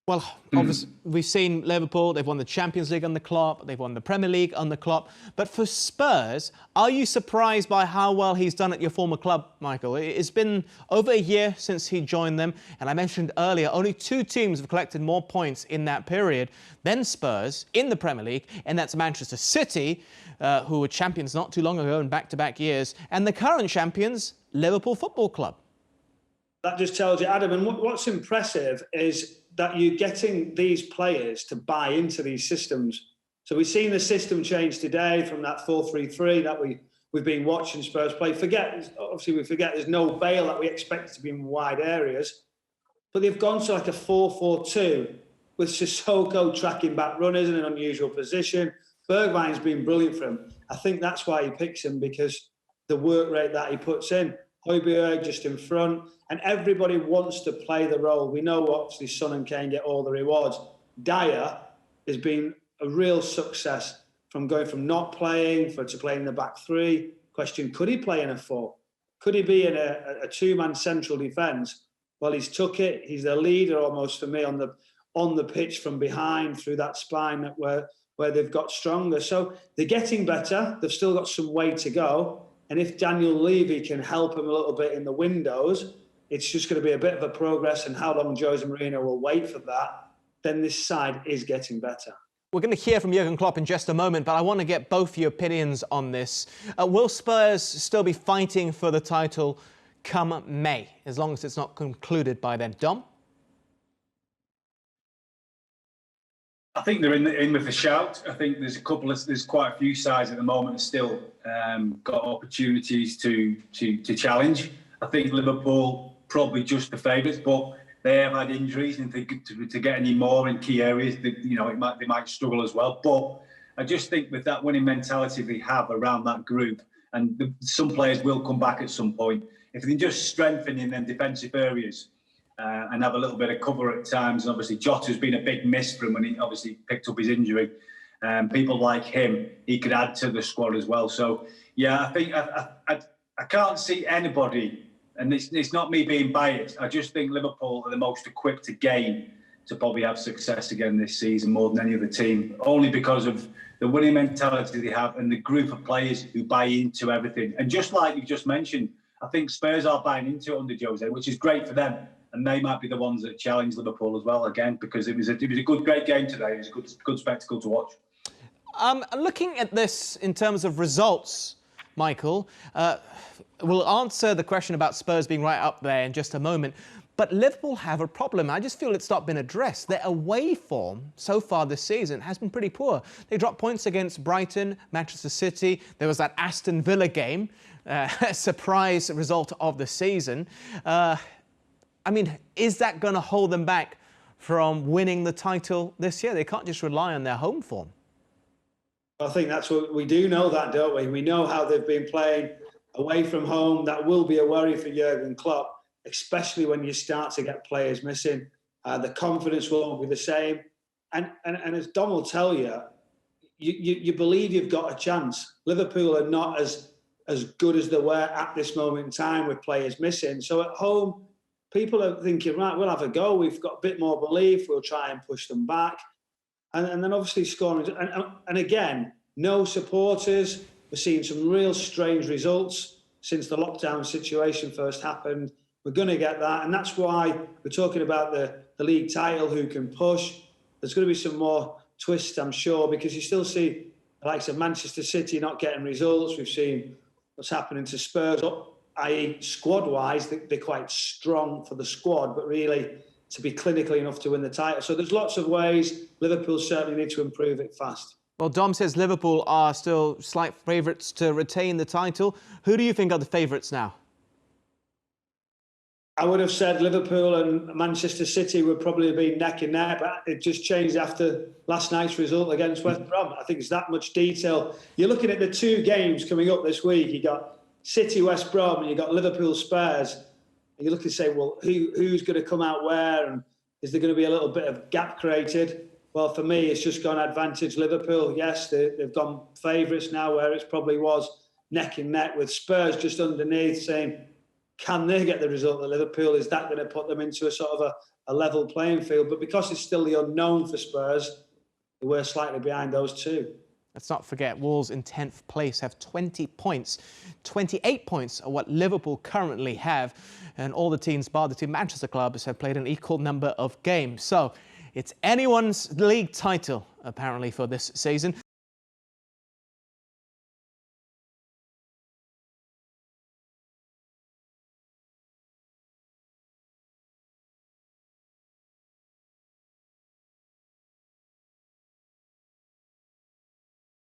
Well, obviously, we've seen Liverpool, they've won the Champions League on the clock, they've won the Premier League on the clock. But for Spurs, are you surprised by how well he's done at your former club, Michael? It's been over a year since he joined them. And I mentioned earlier, only 2 teams have collected more points in that period than Spurs in the Premier League. And that's Manchester City, who were champions not too long ago in back-to-back years. And the current champions, Liverpool Football Club. That just tells you, Adam, and what's impressive is that you're getting these players to buy into these systems. So we've seen the system change today from that 4-3-3 that we've been watching Spurs play. Obviously we forget there's no Bale that we expect to be in wide areas, but they've gone to like a 4-4-2 with Sissoko tracking back runners in an unusual position. Bergwijn's been brilliant for him. I think that's why he picks him, because the work rate that he puts in. Højbjerg just in front, and everybody wants to play the role. We know obviously Son and Kane get all the rewards. Dyer has been a real success from going from not playing to playing in the back 3. Question, could he play in a 4? Could he be in a 2-man central defence? Well, he's took it. He's the leader almost for me on the pitch from behind through that spine where they've got stronger. So they're getting better. They've still got some way to go. And if Daniel Levy can help him a little bit in the windows, it's just going to be a bit of a progress, and how long Jose Mourinho will wait for that, then this side is getting better. We're going to hear from Jurgen Klopp in just a moment, but I want to get both your opinions on this. Will Spurs still be fighting for the title come May, as long as it's not concluded by then? Dom? I think they're in with a shout. I think there's quite a few sides at the moment that still got opportunities to challenge. I think Liverpool probably just the favourites, but they have had injuries, and to get any more in key areas, they might struggle as well. But I just think with that winning mentality they have around that group, and some players will come back at some point, if they can just strengthen in them defensive areas and have a little bit of cover at times. And obviously Jota's been a big miss for him when he obviously picked up his injury. People like him, he could add to the squad as well. So yeah, I think I can't see anybody, and it's not me being biased, I just think Liverpool are the most equipped again to probably have success again this season more than any other team, only because of the winning mentality they have and the group of players who buy into everything. And just like you just mentioned, I think Spurs are buying into it under Jose, which is great for them. And they might be the ones that challenge Liverpool as well, again, because it was a great game today. It was a good spectacle to watch. Looking at this in terms of results, Michael, we'll answer the question about Spurs being right up there in just a moment. But Liverpool have a problem. I just feel it's not been addressed. Their away form so far this season has been pretty poor. They dropped points against Brighton, Manchester City. There was that Aston Villa game, a surprise result of the season. I mean, is that going to hold them back from winning the title this year? They can't just rely on their home form. I think that's what we do know, that, don't we? We know how they've been playing away from home. That will be a worry for Jurgen Klopp, especially when you start to get players missing. The confidence won't be the same. And as Dom will tell you, you believe you've got a chance. Liverpool are not as good as they were at this moment in time with players missing. So at home, people are thinking, right, we'll have a go. We've got a bit more belief. We'll try and push them back. And then obviously scoring. And again, no supporters. We're seeing some real strange results since the lockdown situation first happened. We're going to get that. And that's why we're talking about the league title, who can push. There's going to be some more twists, I'm sure, because you still see the likes of Manchester City not getting results. We've seen what's happening to Spurs, i.e. squad-wise, they're quite strong for the squad, but really to be clinically enough to win the title. So there's lots of ways. Liverpool certainly need to improve it fast. Well, Dom says Liverpool are still slight favourites to retain the title. Who do you think are the favourites now? I would have said Liverpool and Manchester City would probably be neck and neck, but it just changed after last night's result against West Brom. I think it's that much detail. You're looking at the 2 games coming up this week. You got City, West Brom, and you got Liverpool, Spurs. And you look and say, well, who's going to come out where, and is there going to be a little bit of gap created? Well, for me, it's just gone advantage Liverpool. Yes, they've gone favourites now, where it probably was neck and neck with Spurs just underneath, saying, can they get the result at Liverpool? Is that going to put them into a sort of a level playing field. But because it's still the unknown for Spurs, we're slightly behind those two. Let's not forget, Wolves in 10th place have 20 points. 28 points are what Liverpool currently have. And all the teams, bar the two Manchester clubs, have played an equal number of games. So it's anyone's league title, apparently, for this season.